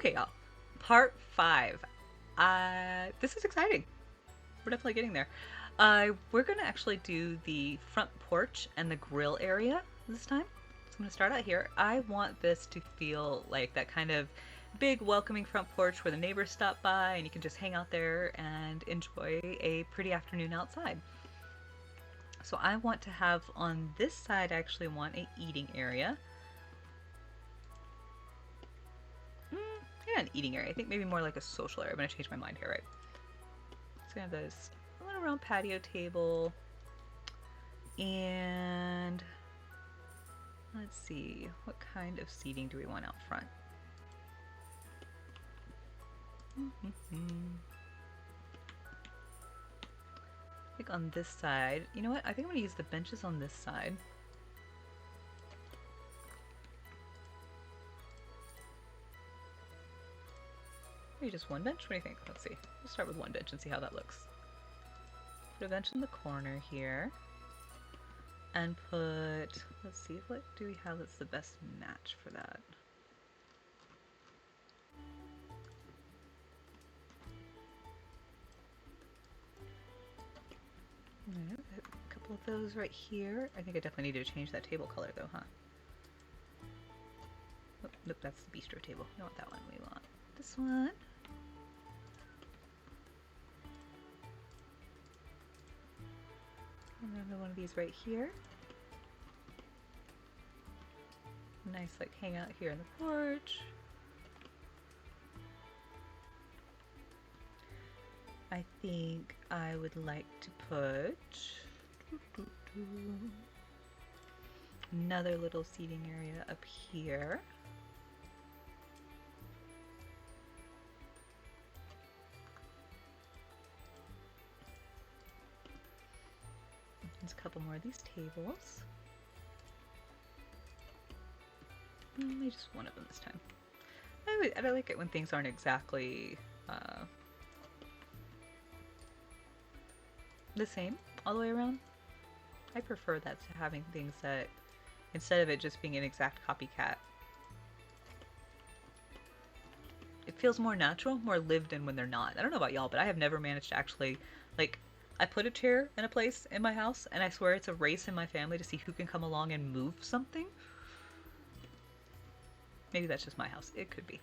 Okay, y'all. Part 5. This is exciting. We're definitely getting there. We're gonna actually do the front porch and the grill area this time. So I'm gonna start out here. I want this to feel like that kind of big welcoming front porch where the neighbors stop by and you can just hang out there and enjoy a pretty afternoon outside. So I want to have on this side, I actually want a eating area. Yeah, an eating area. I think maybe more like a social area. I'm gonna change my mind here, right? So we have this little round patio table. And let's see, what kind of seating do we want out front? I think on this side, you know what? I think I'm gonna use the benches on this side. Maybe just one bench? What do you think? Let's see. We'll start with one bench and see how that looks. Put a bench in the corner here. And put, let's see, what do we have that's the best match for that? A couple of those right here. I think I definitely need to change that table color though, huh? Oh, nope, that's the bistro table. We don't want that one. We want this one. Another one of these right here. Nice, like, hang out here in the porch. I think I would like to put another little seating area up here. There's a couple more of these tables. Maybe just one of them this time. I like it when things aren't exactly the same all the way around. I prefer that to having things that, instead of it just being an exact copycat, it feels more natural, more lived in when they're not. I don't know about y'all, but I have never managed to actually, like, I put a chair in a place in my house, and I swear it's a race in my family to see who can come along and move something. Maybe that's just my house. It could be.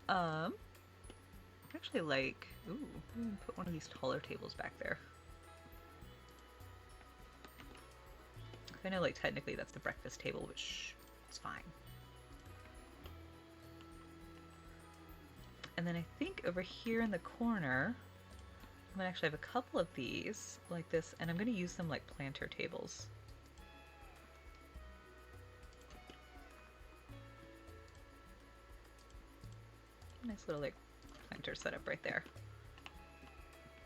Actually, like, ooh, I'm gonna put one of these taller tables back there. I know, like, technically that's the breakfast table, which is fine. And then I think over here in the corner, I'm gonna actually have a couple of these like this, and I'm gonna use them like planter tables. Nice little like planter setup right there.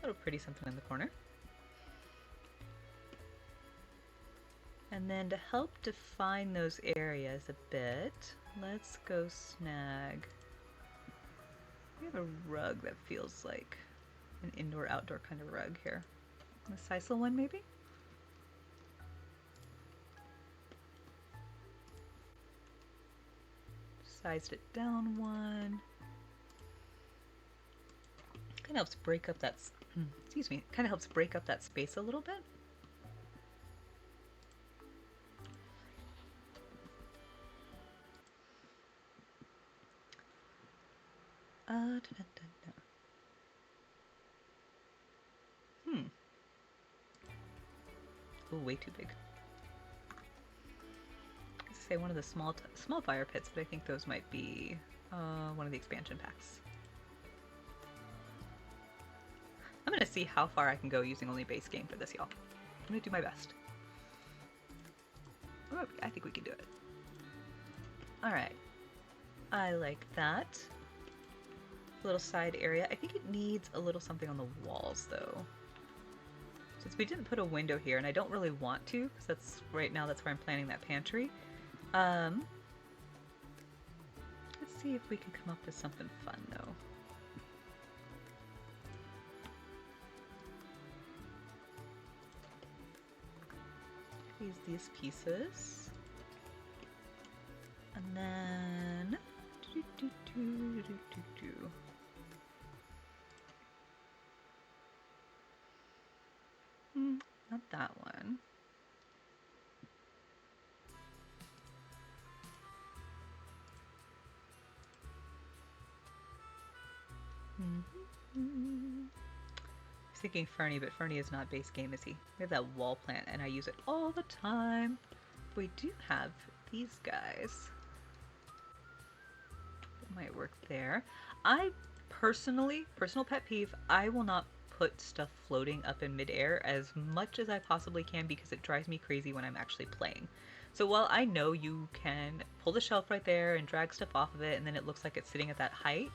A little pretty something in the corner. And then to help define those areas a bit, let's go snag. We have a rug that feels like an indoor-outdoor kind of rug here. A sisal one, maybe? Sized it down one. Kind of helps break up that, excuse me, kind of helps break up that space a little bit. Oh, way too big. I was gonna say one of the small fire pits, but I think those might be one of the expansion packs. I'm gonna see how far I can go using only base game for this, y'all. I'm gonna do my best. Oh, I think we can do it. Alright. I like that. Little side area. I think it needs a little something on the walls, though. Since we didn't put a window here, and I don't really want to, because that's right now that's where I'm planning that pantry. Let's see if we can come up with something fun, though. Use these pieces. And then... Not that one. I was thinking Fernie, but Fernie is not base game, is he? We have that wall plant, and I use it all the time. We do have these guys. It might work there. I personal pet peeve, I will not put stuff floating up in midair as much as I possibly can because it drives me crazy when I'm actually playing. So while I know you can pull the shelf right there and drag stuff off of it and then it looks like it's sitting at that height,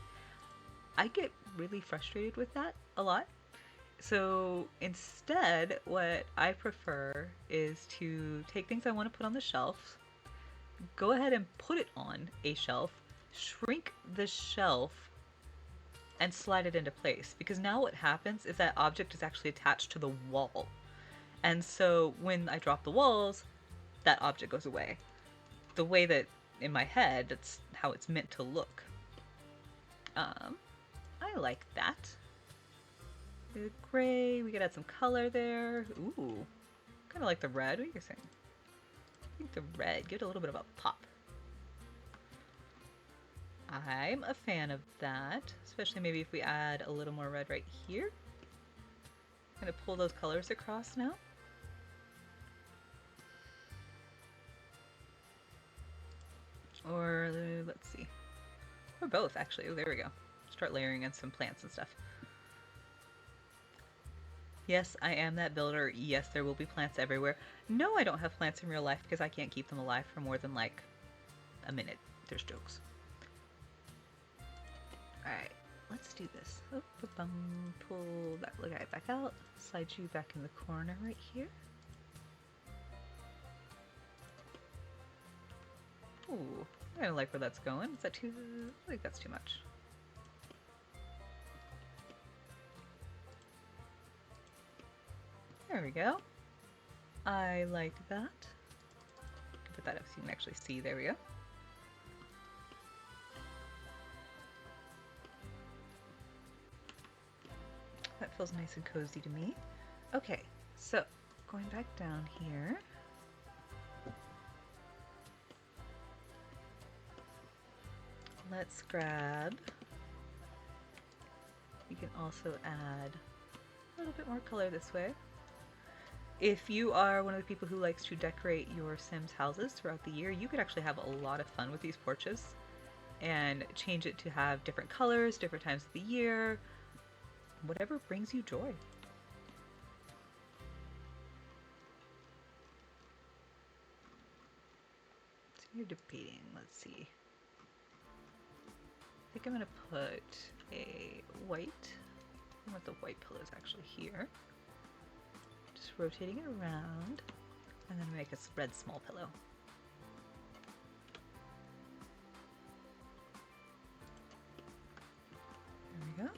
I get really frustrated with that a lot. So instead, what I prefer is to take things I want to put on the shelf, go ahead and put it on a shelf, shrink the shelf, and slide it into place. Because now what happens is that object is actually attached to the wall. And so when I drop the walls, that object goes away. The way that in my head, that's how it's meant to look. I like that. The gray, we could add some color there. Ooh, kind of like the red. What do you think? I think the red, give it a little bit of a pop. I'm a fan of that, especially maybe if we add a little more red right here. Kind of pull those colors across now. Or let's see, or both actually. Oh, there we go. Start layering in some plants and stuff. Yes, I am that builder. Yes, there will be plants everywhere. No, I don't have plants in real life because I can't keep them alive for more than like a minute. There's jokes. Alright, let's do this. Oh, pull that little guy back out. Slide you back in the corner right here. Ooh, I don't like where that's going. Is that too... I think that's too much. There we go. I like that. Put that up so you can actually see. There we go. That feels nice and cozy to me. Okay, so going back down here. Let's grab, you can also add a little bit more color this way. If you are one of the people who likes to decorate your Sims houses throughout the year, you could actually have a lot of fun with these porches and change it to have different colors, different times of the year, whatever brings you joy. So you're debating, let's see. I think I'm going to put a white, I want the white pillows actually here. Just rotating it around, and then make a red small pillow. There we go.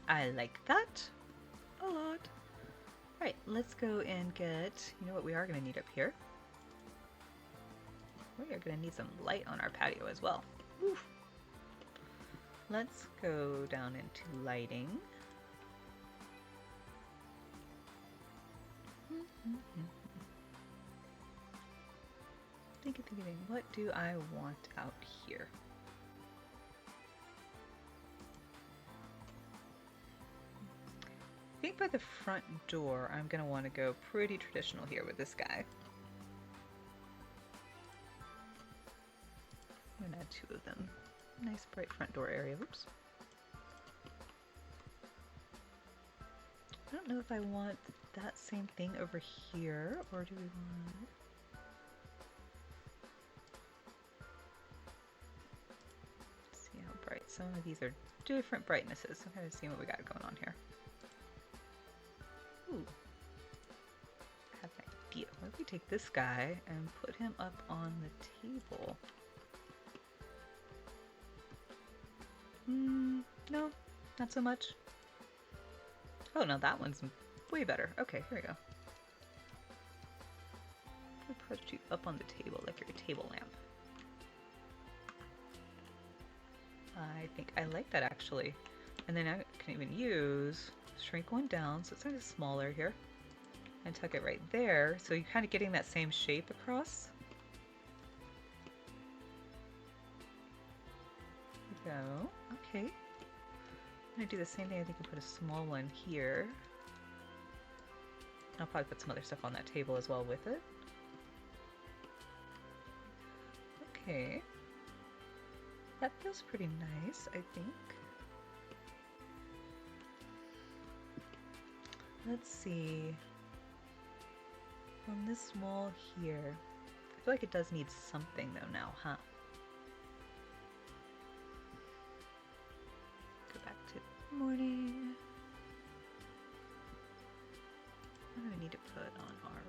I like that a lot. Alright, let's go and get, you know what we are going to need up here? We are going to need some light on our patio as well. Oof. Let's go down into lighting. Thinking, what do I want out here? I think by the front door, I'm going to want to go pretty traditional here with this guy. I'm going to add two of them. Nice bright front door area. Oops. I don't know if I want that same thing over here, or do we want... Let's see how bright. Some of these are different brightnesses. I'm kind of seeing what we got going on here. Ooh. I have an idea. What if we take this guy and put him up on the table? No, not so much. Oh no, that one's way better. Okay, here we go. We put you up on the table like your table lamp. I think I like that actually. And then I can even shrink one down so it's kind of smaller here. And tuck it right there, so you're kind of getting that same shape across. There we go. Okay. I'm gonna do the same thing. I think I'll put a small one here. I'll probably put some other stuff on that table as well with it. Okay. That feels pretty nice, I think. Let's see. On this wall here, I feel like it does need something though now, huh? Go back to morning. What do we need to put on our,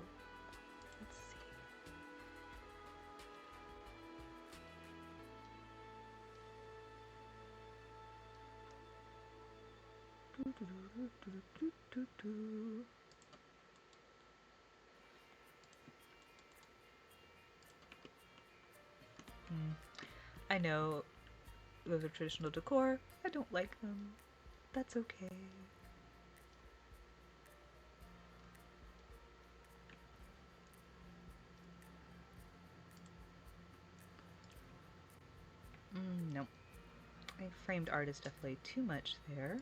let's see. I know those are traditional decor. I don't like them. That's okay. Nope. I framed art is definitely too much there.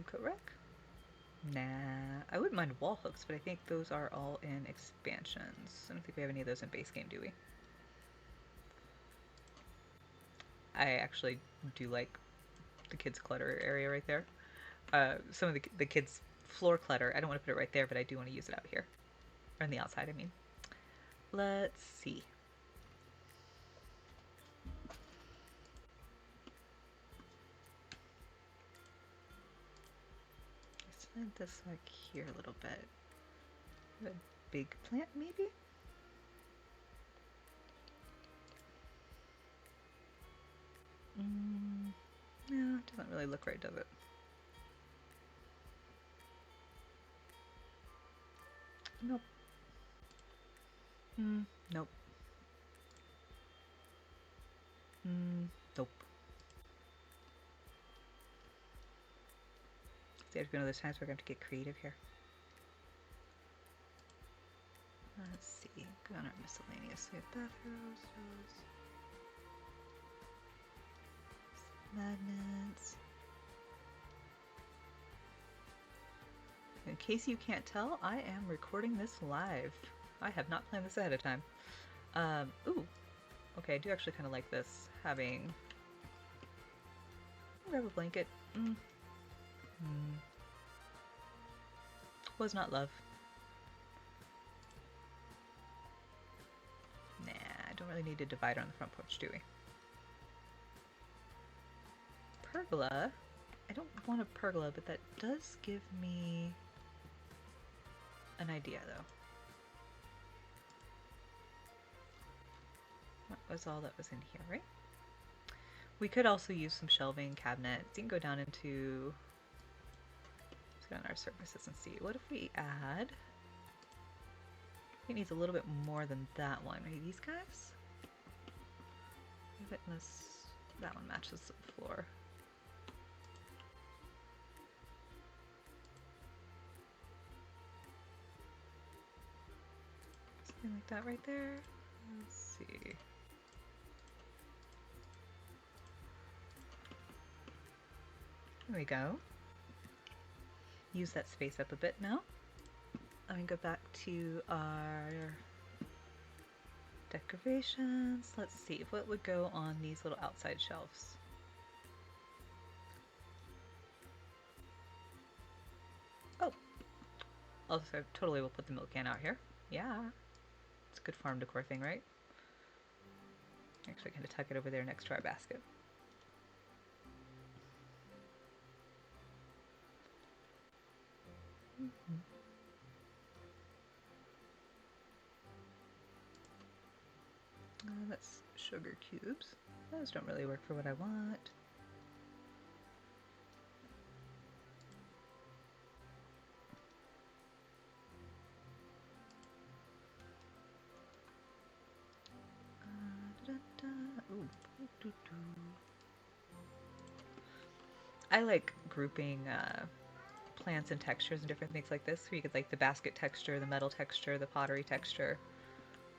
Correct? Nah, I wouldn't mind wall hooks, but I think those are all in expansions. I don't think we have any of those in base game, do we? I actually do like the kids' clutter area right there. Some of the kids' floor clutter, I don't want to put it right there, but I do want to use it out here. Or on the outside, I mean. Let's see. Slide this like here a little bit. A big plant, maybe? No, it doesn't really look right, does it? Nope. Nope. Nope. There's one of those times we're going to get creative here. Let's see. Go on our miscellaneous. We have bathrooms, magnets. In case you can't tell, I am recording this live. I have not planned this ahead of time. Ooh. Okay, I do actually kind of like this. Having... grab a blanket. Was not love. Nah, I don't really need a divider on the front porch, do we? Pergola? I don't want a pergola, but that does give me an idea, though. What was all that was in here, right? We could also use some shelving cabinets. You can go down into... let's go on our surfaces and see. What if we add... it needs a little bit more than that one. Maybe these guys? That one matches the floor. Something like that right there. Let's see. There we go. Use that space up a bit now. Let me go back to our decorations. Let's see what would go on these little outside shelves. Oh, also totally will put the milk can out here. Yeah, it's a good farm decor thing, right? Actually, going to tuck it over there next to our basket. That's sugar cubes. Those don't really work for what I want. I like grouping plants and textures and different things like this. So you could like the basket texture, the metal texture, the pottery texture.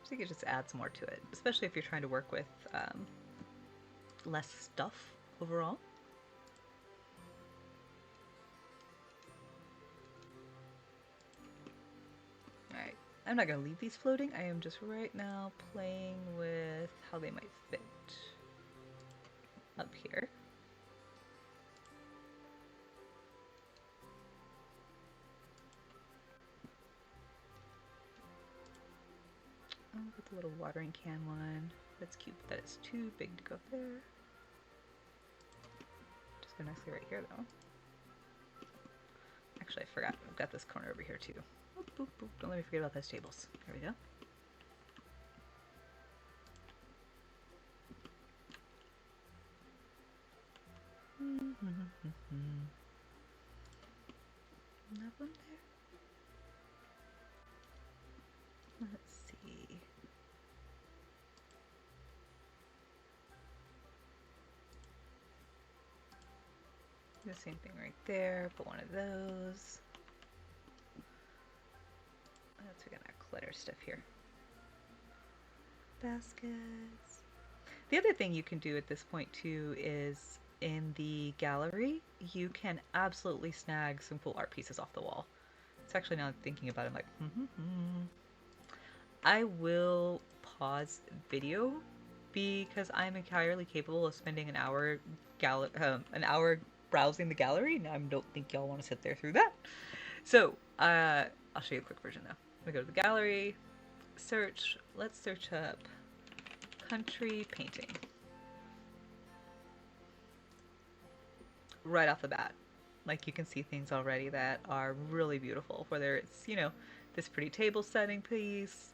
I think it just adds more to it, especially if you're trying to work with less stuff overall. Alright, I'm not going to leave these floating. I am just right now playing with how they might fit up here. With the little watering can one. That's cute, but that is too big to go there. Just go nicely right here though. Actually, I forgot. I've got this corner over here too. Boop, boop, boop. Don't let me forget about those tables. There we go. That one there. Let's see. The same thing right there. Put one of those. Let's we got our clutter stuff here. Baskets. The other thing you can do at this point too is in the gallery, you can absolutely snag some cool art pieces off the wall. It's actually now thinking about it, I'm like, I will pause video because I'm entirely capable of spending an hour browsing the gallery, and I don't think y'all want to sit there through that. So I'll show you a quick version though. We go to the gallery, search. Let's search up country painting. Right off the bat, like you can see things already that are really beautiful. Whether it's this pretty table setting piece,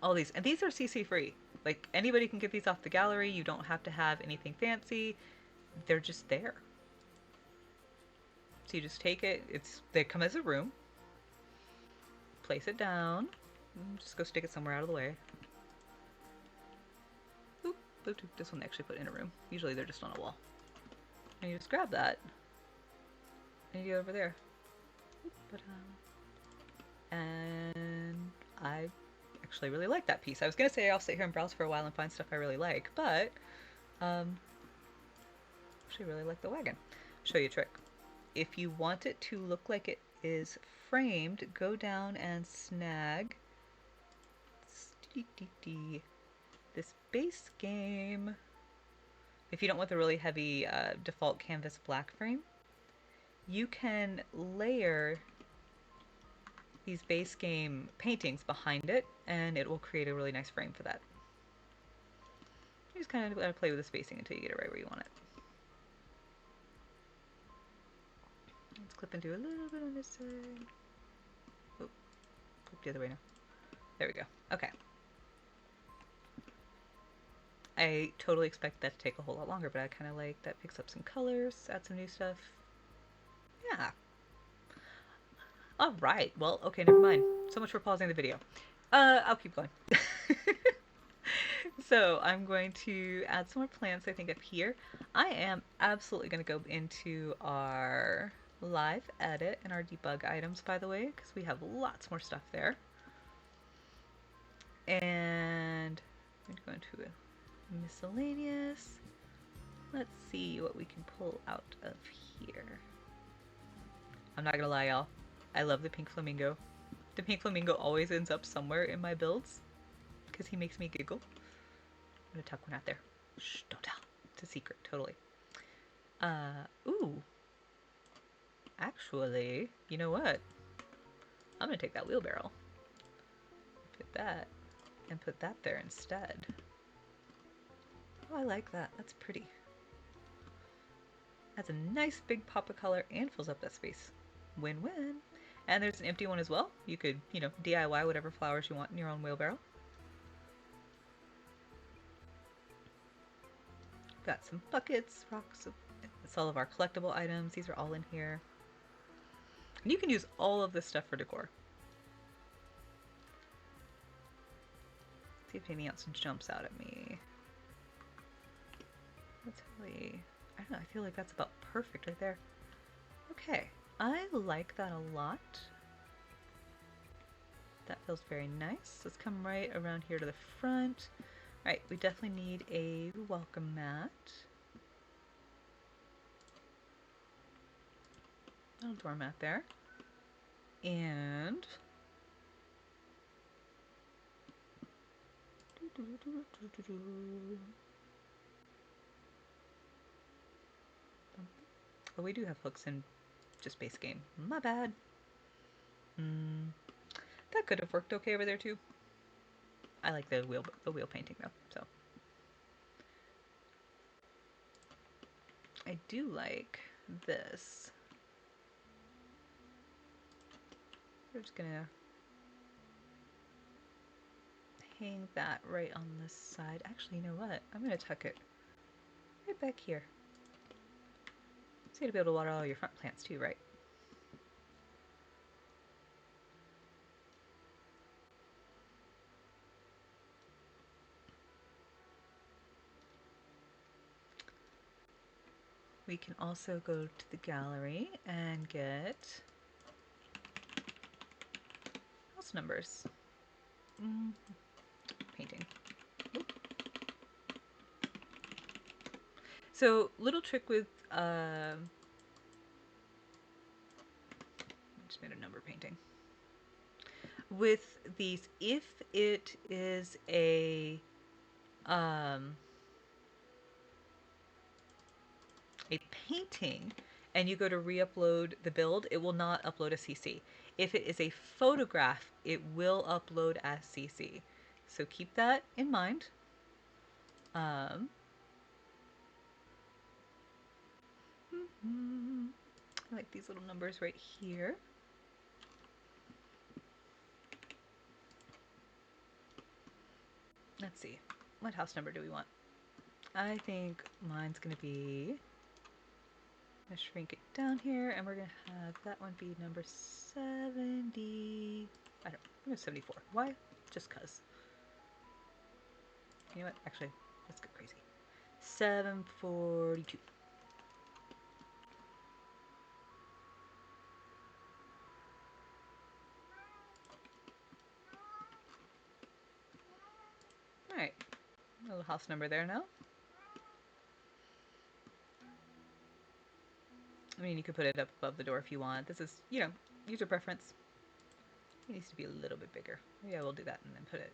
all these, and these are CC free. Like anybody can get these off the gallery. You don't have to have anything fancy. They're just there. So you just take it. They come as a room. Place it down. Just go stick it somewhere out of the way. Oop, oop, oop. This one they actually put in a room. Usually they're just on a wall. And you just grab that, and you go over there. And I actually really like that piece. I was gonna say I'll sit here and browse for a while and find stuff I really like, but actually really like the wagon. Show you a trick. If you want it to look like it is framed, go down and snag this base game. If you don't want the really heavy default canvas black frame, you can layer these base game paintings behind it, and it will create a really nice frame for that. You just kind of gotta play with the spacing until you get it right where you want it. Let's clip and do a little bit on this side. Oh, flip the other way now. There we go. Okay. I totally expect that to take a whole lot longer, but I kind of like that. Picks up some colors, add some new stuff. Yeah. All right. Well, okay, never mind. So much for pausing the video. I'll keep going. So I'm going to add some more plants, I think, up here. I am absolutely going to go into our live edit and our debug items, by the way, because we have lots more stuff there. And I'm going to go into a miscellaneous. Let's see what we can pull out of here. I'm not going to lie, y'all. I love the pink flamingo. The pink flamingo always ends up somewhere in my builds because he makes me giggle. I'm gonna tuck one out there. Shh, don't tell. It's a secret, totally. Ooh. Actually, you know what? I'm gonna take that wheelbarrow. Put that, and put that there instead. Oh, I like that. That's pretty. That's a nice big pop of color and fills up that space. Win-win. And there's an empty one as well. You could, DIY whatever flowers you want in your own wheelbarrow. Got some buckets, rocks. It's all of our collectible items. These are all in here. And you can use all of this stuff for decor. See if anything else jumps out at me. That's really, I don't know, I feel like that's about perfect right there. Okay, I like that a lot. That feels very nice. Let's come right around here to the front. All right, we definitely need a welcome mat. Little doormat there. And oh, we do have hooks in just base game. My bad. That could have worked okay over there too. I like the wheel painting though. So I do like this. We're just gonna hang that right on this side. Actually, you know what? I'm gonna tuck it right back here. So you gotta be able to water all your front plants too, right? We can also go to the gallery and get house numbers. Painting. So little trick with just made a number painting. With these, if it is um, a painting and you go to re-upload the build, it will not upload a CC. If it is a photograph, it will upload as CC. So keep that in mind. Um, I like these little numbers right here. Let's see. What house number do we want? I think mine's going to be... I'm going to shrink it down here, and we're going to have that one be number 70... I don't know, 74. Why? Just because. You know what? Actually, let's go crazy. 742. Alright, a little house number there now. I mean, you could put it up above the door if you want. This is, you know, user preference. It needs to be a little bit bigger. Yeah, we'll do that and then put it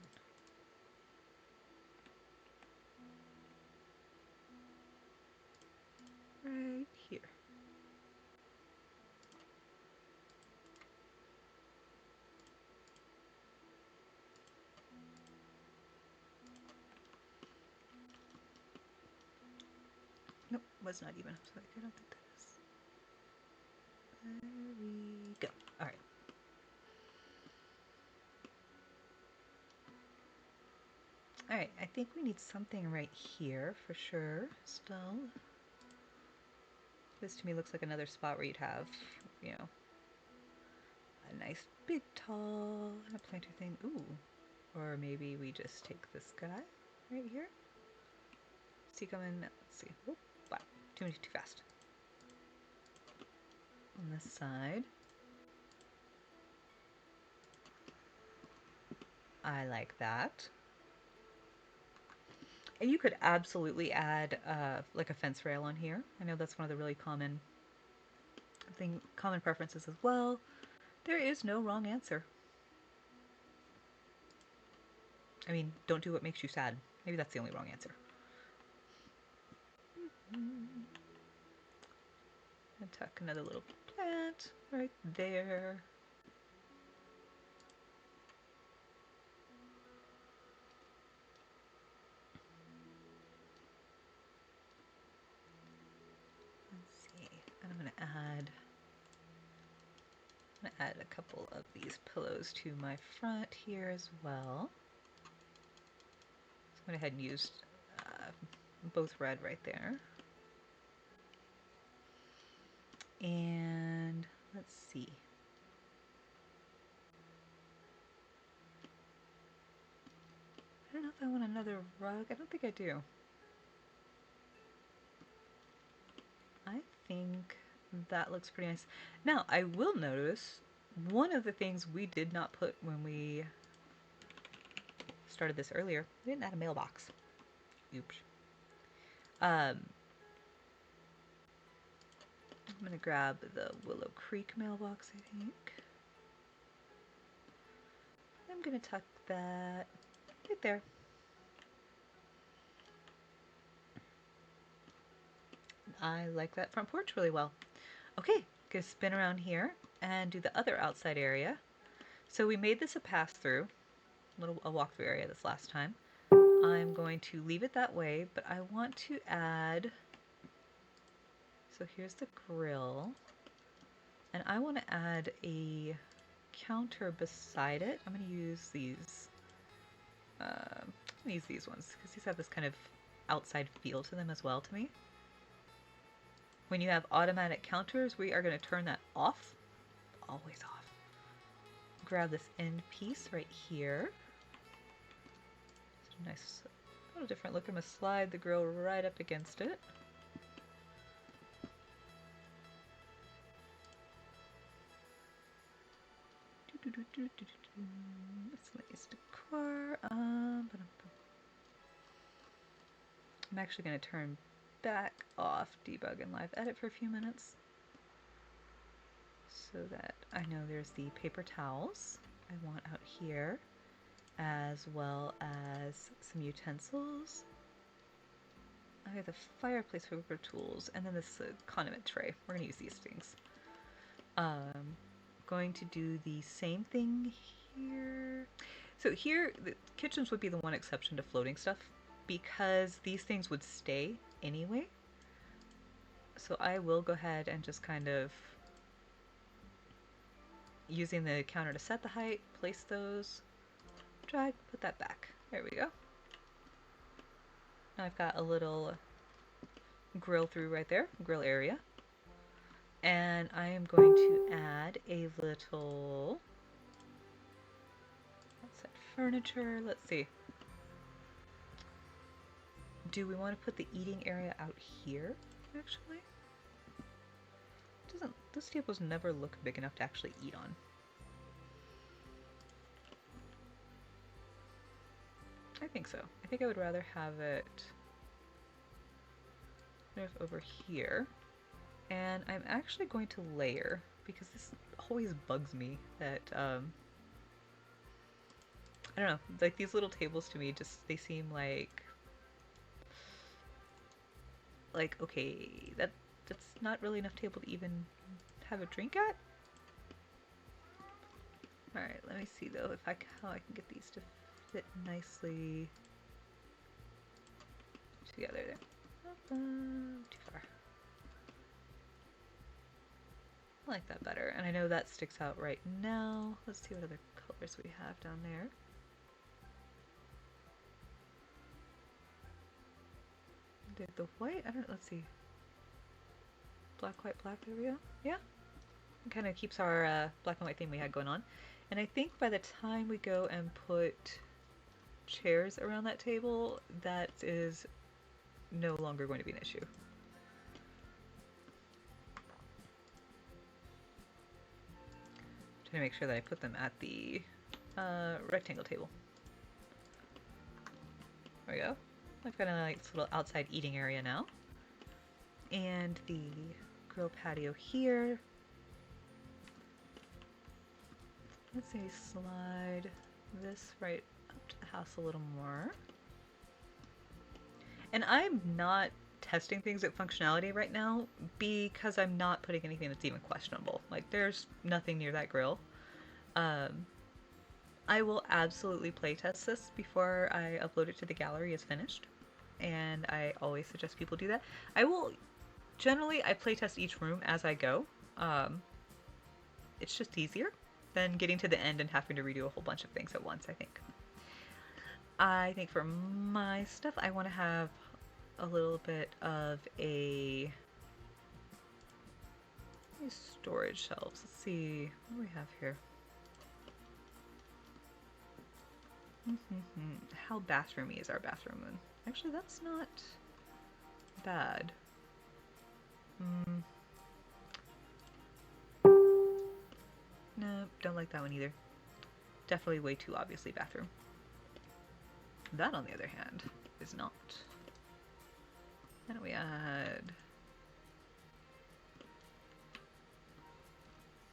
right here. Nope, was not even. So I don't think that is. There we go. All right. All right, I think we need something right here for sure still. This to me looks like another spot where you'd have, you know, a nice big tall and a planter thing. Ooh. Or maybe we just take this guy right here. See coming, let's see. Whoop, wow, too fast. On this side. I like that. And you could absolutely add like a fence rail on here. I know that's one of the really common preferences as well. There is no wrong answer. I mean, don't do what makes you sad. Maybe that's the only wrong answer. And tuck another little plant right there. Let's see. And I'm gonna add a couple of these pillows to my front here as well. So I went ahead and used both red right there. And let's see. I don't know if I want another rug. I don't think I do. think that looks pretty nice. Now, I will notice one of the things we did not put when we started this earlier, we didn't add a mailbox. Oops. I'm gonna grab the Willow Creek mailbox, I think. I'm gonna tuck that right there. I like that front porch really well. Okay, gonna spin around here and do the other outside area. So we made this a pass-through, a walk-through area this last time. I'm going to leave it that way, but I want to add, so here's the grill, and I want to add a counter beside it. I'm going to use these, these ones, because these have this kind of outside feel to them as well to me. When you have automatic counters, we are going to turn that off, always off. Grab this end piece right here. Nice, a little different look. I'm going to slide the grill right up against it. Miscellaneous decor. I'm actually going to turn back off debug and live edit for a few minutes so that I know there's the paper towels I want out here, as well as some utensils. I have the fireplace for tools, and then this condiment tray. We're going to use these things. Going to do the same thing here. So here, the kitchens would be the one exception to floating stuff, because these things would stay anyway. So I will go ahead and just kind of, using the counter to set the height, place those, drag, put that back. There we go. Now I've got a little grill through right there, grill area. And I am going to add a little, what's that, furniture? Let's see. Do we want to put the eating area out here, actually? Those tables never look big enough to actually eat on. I think so. I think I would rather have it over here. And I'm actually going to layer, because this always bugs me that, I don't know, like these little tables to me just, they seem like, okay, that's not really enough table to even have a drink at. Alright, let me see though how I can get these to fit nicely together there. Too far. I like that better, and I know that sticks out right now. Let's see what other colors we have down there. The white, I don't know, let's see. Black, white, black, there we go. Yeah. It kind of keeps our black and white theme we had going on. And I think by the time we go and put chairs around that table, that is no longer going to be an issue. Trying to make sure that I put them at the rectangle table. There we go. I've got a nice little outside eating area now. And the grill patio here. Let's say slide this right up to the house a little more. And I'm not testing things at functionality right now because I'm not putting anything that's even questionable. Like, there's nothing near that grill. I will absolutely playtest this before I upload it to the gallery as finished, and I always suggest people do that. I playtest each room as I go. It's just easier than getting to the end and having to redo a whole bunch of things at once, I think. I think for my stuff, I want to have a little bit of a storage shelves. Let's see, what do we have here? How bathroomy is our bathroom then? Actually, that's not bad. don't like that one either. Definitely way too obviously bathroom. That, on the other hand, is not. Then we add...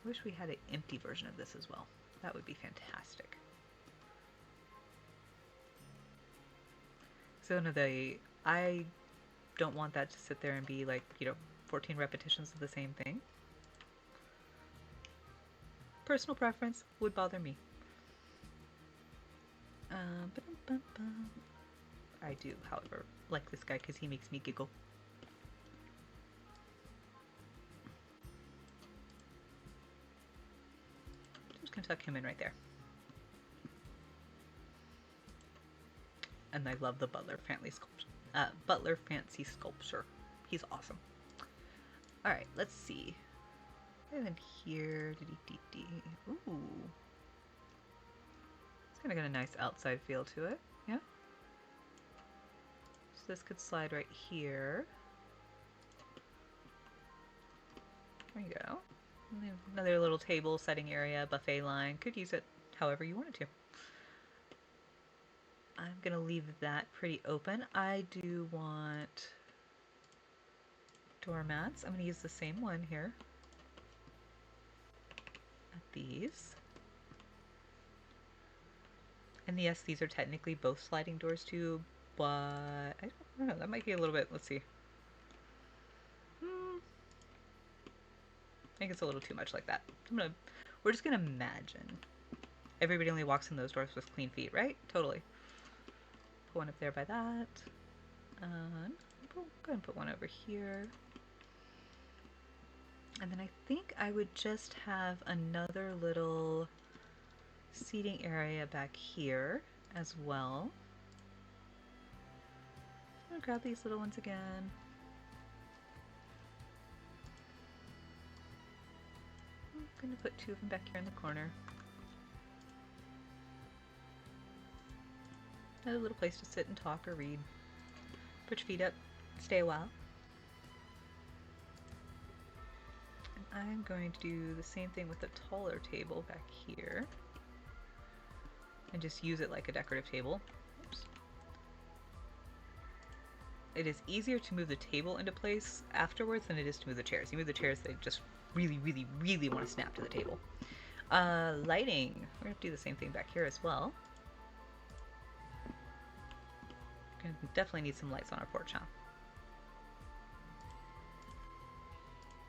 I wish we had an empty version of this as well. That would be fantastic. So I don't want that to sit there and be like, 14 repetitions of the same thing. Personal preference would bother me. I do, however, like this guy because he makes me giggle. Just gonna tuck him in right there. And I love the Butler Fancy Sculpture. He's awesome. All right, let's see. And then here, ooh, it's kind of got a nice outside feel to it. Yeah. So this could slide right here. There you go. Another little table setting area, buffet line. Could use it however you wanted to. I'm gonna leave that pretty open. I do want doormats. I'm gonna use the same one here. At these. And yes, these are technically both sliding doors too, but I don't know, that might be a little bit, let's see. I think it's a little too much like that. We're just gonna imagine. Everybody only walks in those doors with clean feet, right? Totally. Put one up there by that. Go ahead and put one over here. And then I think I would just have another little seating area back here as well. I'm gonna grab these little ones again. I'm gonna put two of them back here in the corner. Another little place to sit and talk or read. Put your feet up, stay a while. And I'm going to do the same thing with the taller table back here. And just use it like a decorative table. Oops. It is easier to move the table into place afterwards than it is to move the chairs. You move the chairs, they just really, really, really want to snap to the table. Lighting. We're going to do the same thing back here as well. Gonna definitely need some lights on our porch, huh?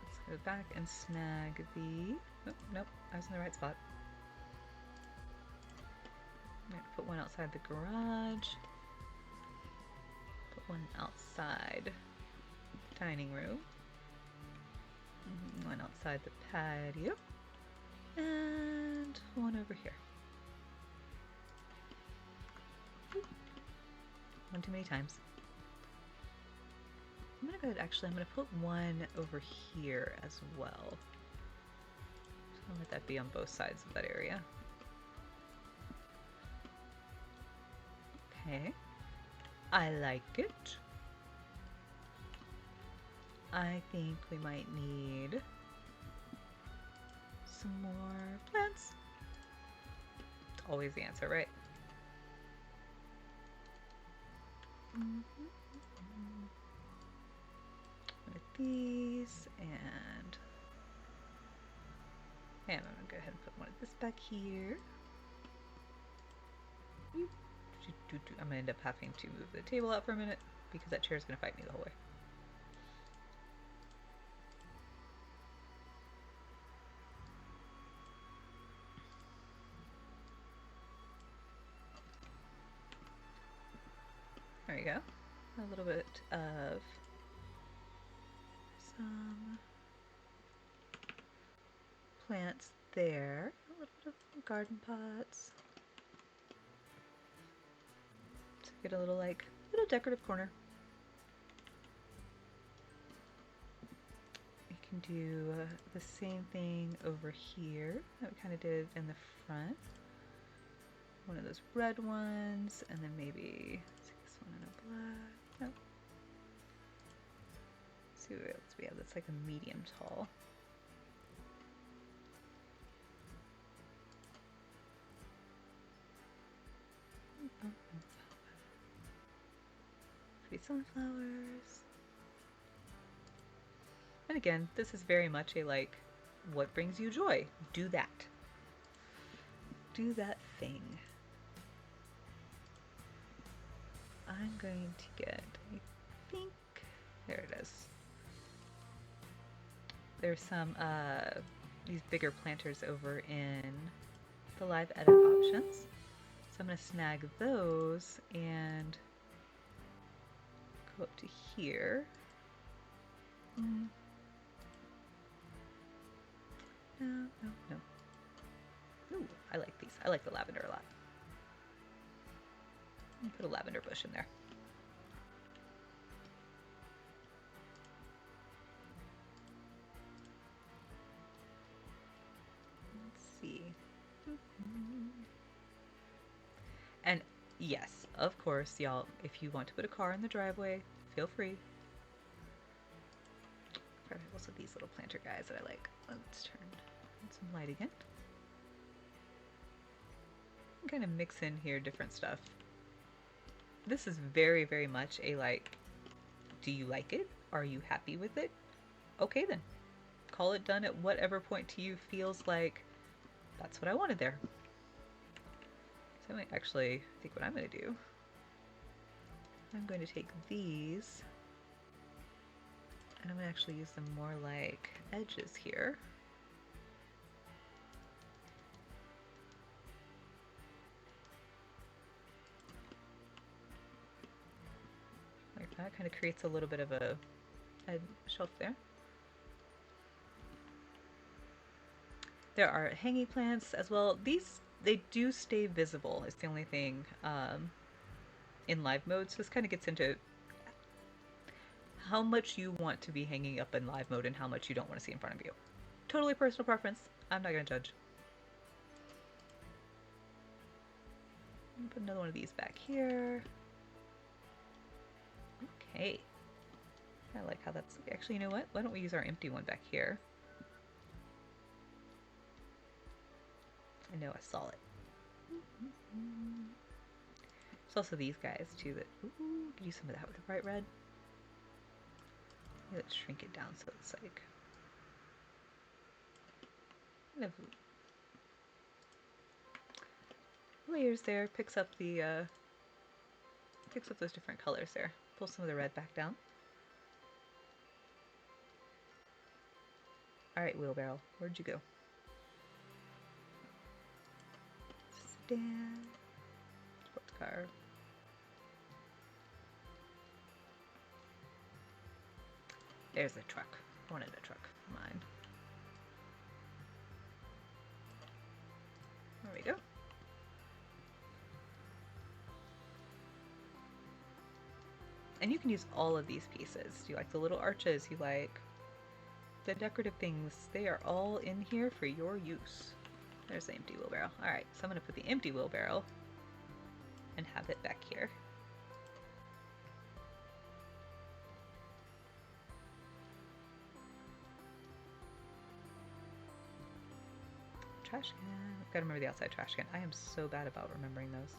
Let's go back and snag the... Oh, nope, I was in the right spot. I'm going to put one outside the garage. Put one outside the dining room. One outside the patio. And one over here. One too many times. I'm gonna go ahead, actually, I'm gonna put one over here as well. So I'll let that be on both sides of that area. Okay. I like it. I think we might need some more plants. It's always the answer, right? One of these, and I'm gonna go ahead and put one of this back here. I'm gonna end up having to move the table out for a minute because that chair is gonna fight me the whole way. There you go. A little bit of some plants there. A little bit of garden pots. To get a little little decorative corner. You can do the same thing over here that we kind of did in the front. One of those red ones, and then maybe this one in a black. Nope. Let's see what else we have that's like a medium tall. Baby sunflowers. And again, this is very much a like, what brings you joy? Do that. Do that thing. I'm going to get, I think, there it is. There's some, these bigger planters over in the live edit options. So I'm going to snag those and go up to here. No. Ooh, I like these. I like the lavender a lot. Put a lavender bush in there. Let's see. And yes, of course, y'all, if you want to put a car in the driveway, feel free. Also these little planter guys that I like. Let's turn some light again. Kind of mix in here different stuff. This is very, very much a like, do you like it? Are you happy with it? Okay then. Call it done at whatever point to you feels like that's what I wanted there. So I might actually think what I'm going to do. I'm going to take these and I'm going to actually use them more like edges here. Like that kind of creates a little bit of a shelf there. There are hanging plants as well. These, they do stay visible. It's the only thing in live mode. So this kind of gets into how much you want to be hanging up in live mode and how much you don't want to see in front of you. Totally personal preference. I'm not going to judge. Put another one of these back here. Okay. I like how that's... Actually, you know what? Why don't we use our empty one back here? I know I saw it. There's also these guys too that... Ooh, could use some of that with the bright red. Let's shrink it down so it's like... kind of layers there. Picks up the... picks up those different colors there. Pull some of the red back down. Alright, wheelbarrow. Where'd you go? Stand. Sports car. There's a truck. I wanted a truck for mine. There we go. And you can use all of these pieces. You like the little arches, you like the decorative things. They are all in here for your use. There's the empty wheelbarrow. Alright, so I'm going to put the empty wheelbarrow and have it back here. Trash can. I've got to remember the outside trash can. I am so bad about remembering those.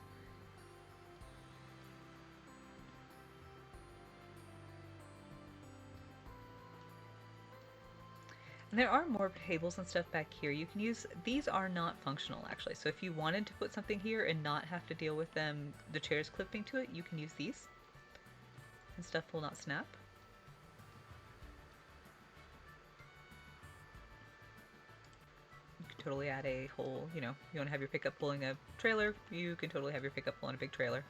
And there are more tables and stuff back here. You can use, these are not functional actually. So if you wanted to put something here and not have to deal with them, the chairs clipping to it, you can use these. And stuff will not snap. You could totally add a whole, you know, you want to have your pickup pulling a trailer, you can totally have your pickup pulling a big trailer.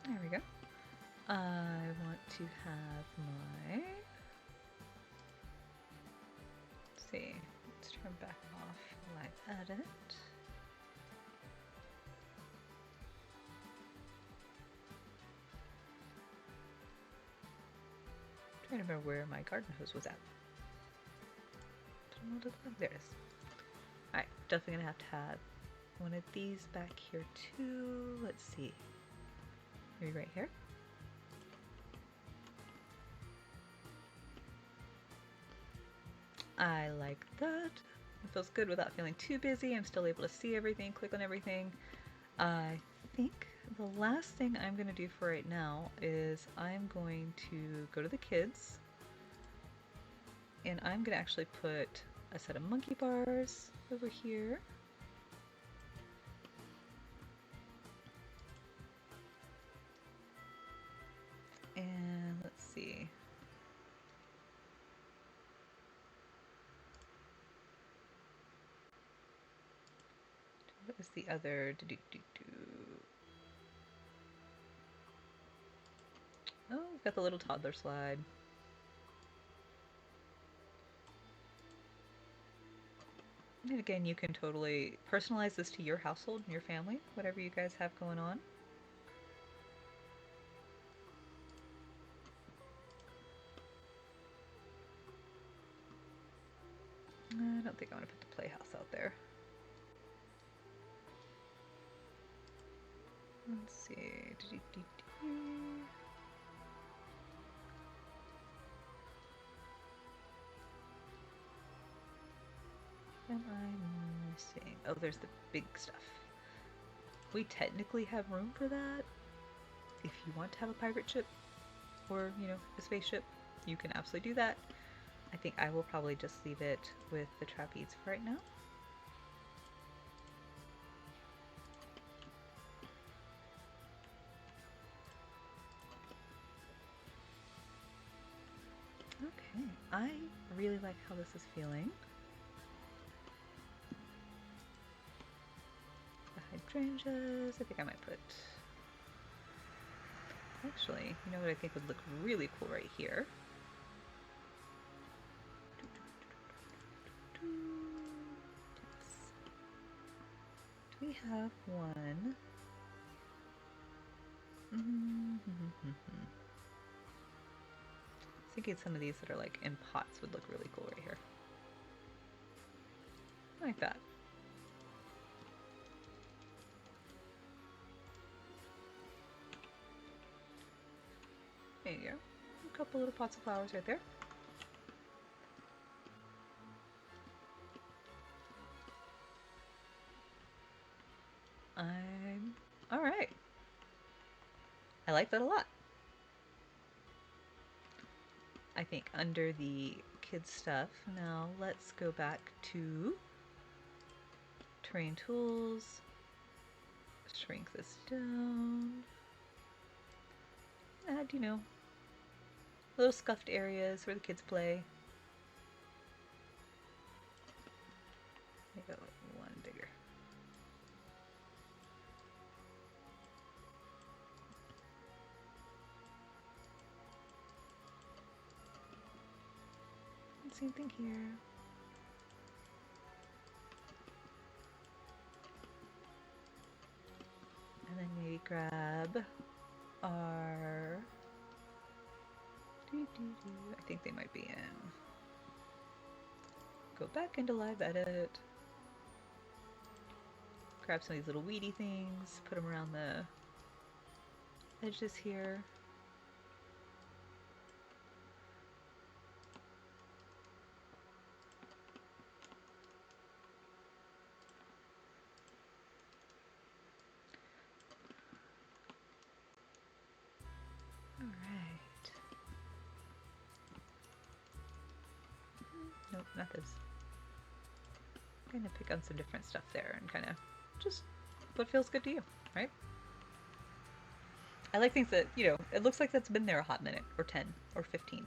There we go. I want to have my... Let's see. Let's turn back off live edit. I'm trying to remember where my garden hose was at. There it is. Alright, definitely gonna have to have one of these back here too. Let's see. maybe right here. I like that. It feels good without feeling too busy. I'm still able to see everything, click on everything. I think the last thing I'm going to do for right now is I'm going to go to the kids, and I'm going to actually put a set of monkey bars over here. And let's see. What is the other? Oh, we've got the little toddler slide. And again, you can totally personalize this to your household and your family, whatever you guys have going on. I don't think I want to put the playhouse out there. Let's see. Am I missing? Oh, there's the big stuff. We technically have room for that. If you want to have a pirate ship or, you know, a spaceship, you can absolutely do that. I think I will probably just leave it with the trapeze for right now. Okay, I really like how this is feeling. The hydrangeas, I think I might put... Actually, you know what I think would look really cool right here? Do we have one? Thinking some of these that are like in pots would look really cool right here. Like that. There you go. A couple little pots of flowers right there. All right. I like that a lot. I think under the kids stuff, now let's go back to terrain tools, shrink this down, add, you know, little scuffed areas where the kids play. Make it one bigger. Same thing here. And then maybe grab our... I think they might be in. Go back into live edit. Grab some of these little weedy things, put them around the edges here. Nope, not this. I'm gonna pick on some different stuff there and kind of just what feels good to you, right? I like things that, you know, it looks like that's been there a hot minute, or 10, or 15.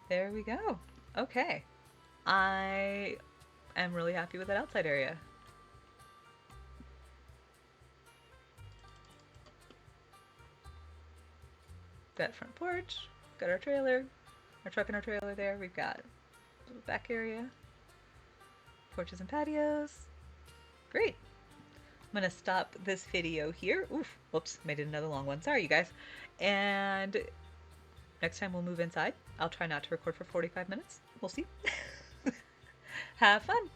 There we go. Okay. I am really happy with that outside area. That front porch, got our trailer, our truck and our trailer there. We've got a little back area, porches and patios. Great. I'm gonna stop this video here. Oof, whoops, made it another long one. Sorry, you guys. And Next time we'll move inside. I'll try not to record for 45 minutes. We'll see. Have fun.